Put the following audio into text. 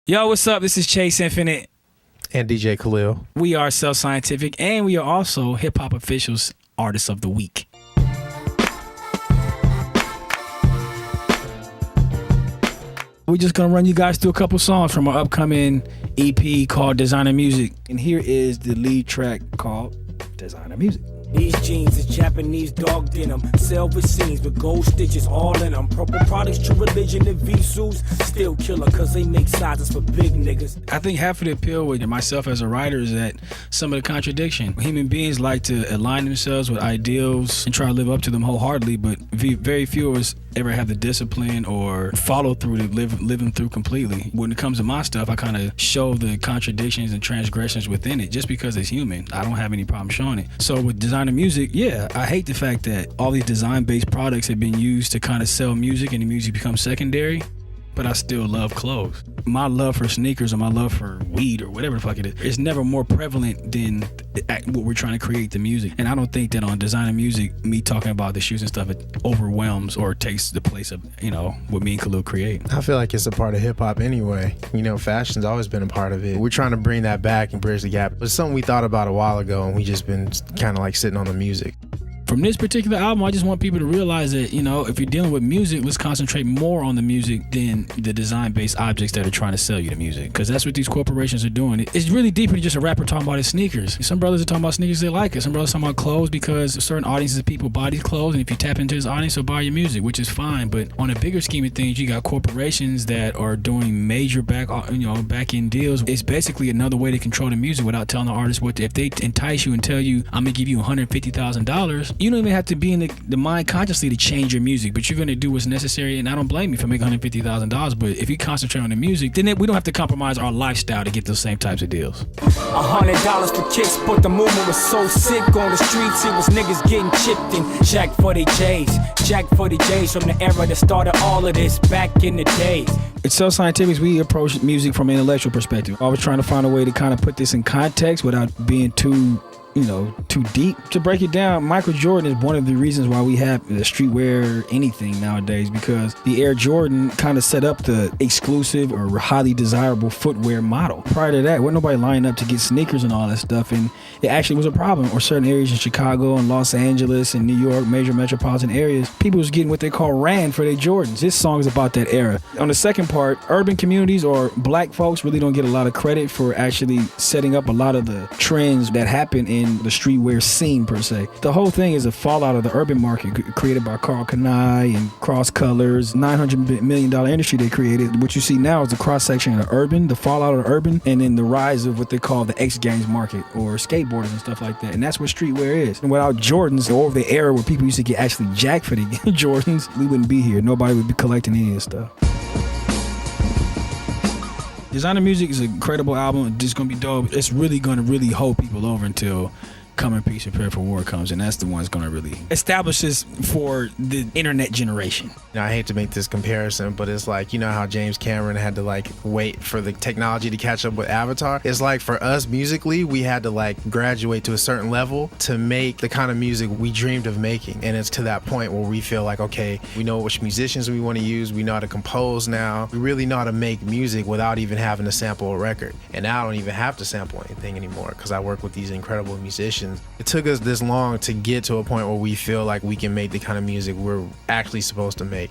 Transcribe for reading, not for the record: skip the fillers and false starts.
Yo, what's up? This is Chace Infinite and DJ Khalil. We are Self Scientific, and we are also Hip Hop Officials Artists of the Week. We're just gonna run you guys through a couple songs from our upcoming EP called Designer Music. And here is the lead track called Designer Music. These jeans is Japanese dog denim, silver seams with gold stitches all in them. Purple products, true religion, and Vsus still killer cause they make sizes for big niggas. I think half of the appeal with myself as a writer is that some of the contradiction. Human beings like to align themselves with ideals and try to live up to them wholeheartedly, but very few of us ever have the discipline or follow through to live them through completely. When it comes to my stuff, I kind of show the contradictions and transgressions within it just because it's human. I don't have any problem showing it. So with designer music, yeah, I hate the fact that all these design-based products have been used to kind of sell music and the music becomes secondary, but I still love clothes. My love for sneakers or my love for weed or whatever the fuck it is never more prevalent than what we're trying to create the music. And I don't think that on designer music, me talking about the shoes and stuff, it overwhelms or takes the place of, what me and Khalil create. I feel like it's a part of hip hop anyway. Fashion's always been a part of it. We're trying to bring that back and bridge the gap. It's something we thought about a while ago and we just been kind of like sitting on the music. From this particular album, I just want people to realize that, if you're dealing with music, let's concentrate more on the music than the design-based objects that are trying to sell you the music. Because that's what these corporations are doing. It's really deeper than just a rapper talking about his sneakers. Some brothers are talking about sneakers they like it. Some brothers are talking about clothes because certain audiences of people buy these clothes. And if you tap into this audience, they'll buy your music, which is fine. But on a bigger scheme of things, you got corporations that are doing major back-end deals. It's basically another way to control the music without telling the artist what to. If they entice you and tell you, I'm going to give you $150,000, you don't even have to be in the mind consciously to change your music, but you're going to do what's necessary. And I don't blame you for making $150,000, but if you concentrate on the music, then we don't have to compromise our lifestyle to get those same types of deals. $100 for kicks, but the movement was so sick on the streets, it was niggas getting chipped and Jack for the J's from the era that started all of this back in the days. It's Self Scientific. We approach music from an intellectual perspective. I was trying to find a way to kind of put this in context without being too deep. To break it down, Michael Jordan is one of the reasons why we have the streetwear anything nowadays, because the Air Jordan kind of set up the exclusive or highly desirable footwear model. Prior to that, wasn't nobody lining up to get sneakers and all that stuff, and it actually was a problem. Or certain areas in Chicago and Los Angeles and New York, major metropolitan areas, people was getting what they call ran for their Jordans. This song is about that era. On the second part, urban communities or black folks really don't get a lot of credit for actually setting up a lot of the trends that happen in the streetwear scene per se. The whole thing is a fallout of the urban market created by Carl Kanai and Cross Colors, $900 million industry they created. What you see now is the cross section of the urban, the fallout of the urban, and then the rise of what they call the X Games market or skateboarders and stuff like that. And that's what streetwear is. And without Jordans, or the era where people used to get actually jacked for the Jordans, we wouldn't be here. Nobody would be collecting any of this stuff. Designer Music is an incredible album. It's gonna be dope. It's really gonna hold people over until Come in Peace, Prepare for War comes, and that's the one that's gonna really establish this for the internet generation. I hate to make this comparison, but it's like, how James Cameron had to wait for the technology to catch up with Avatar. It's like for us musically, we had to graduate to a certain level to make the kind of music we dreamed of making. And it's to that point where we feel like, okay, we know which musicians we want to use. We know how to compose now. We really know how to make music without even having to sample a record. And now I don't even have to sample anything anymore because I work with these incredible musicians. It took us this long to get to a point where we feel like we can make the kind of music we're actually supposed to make.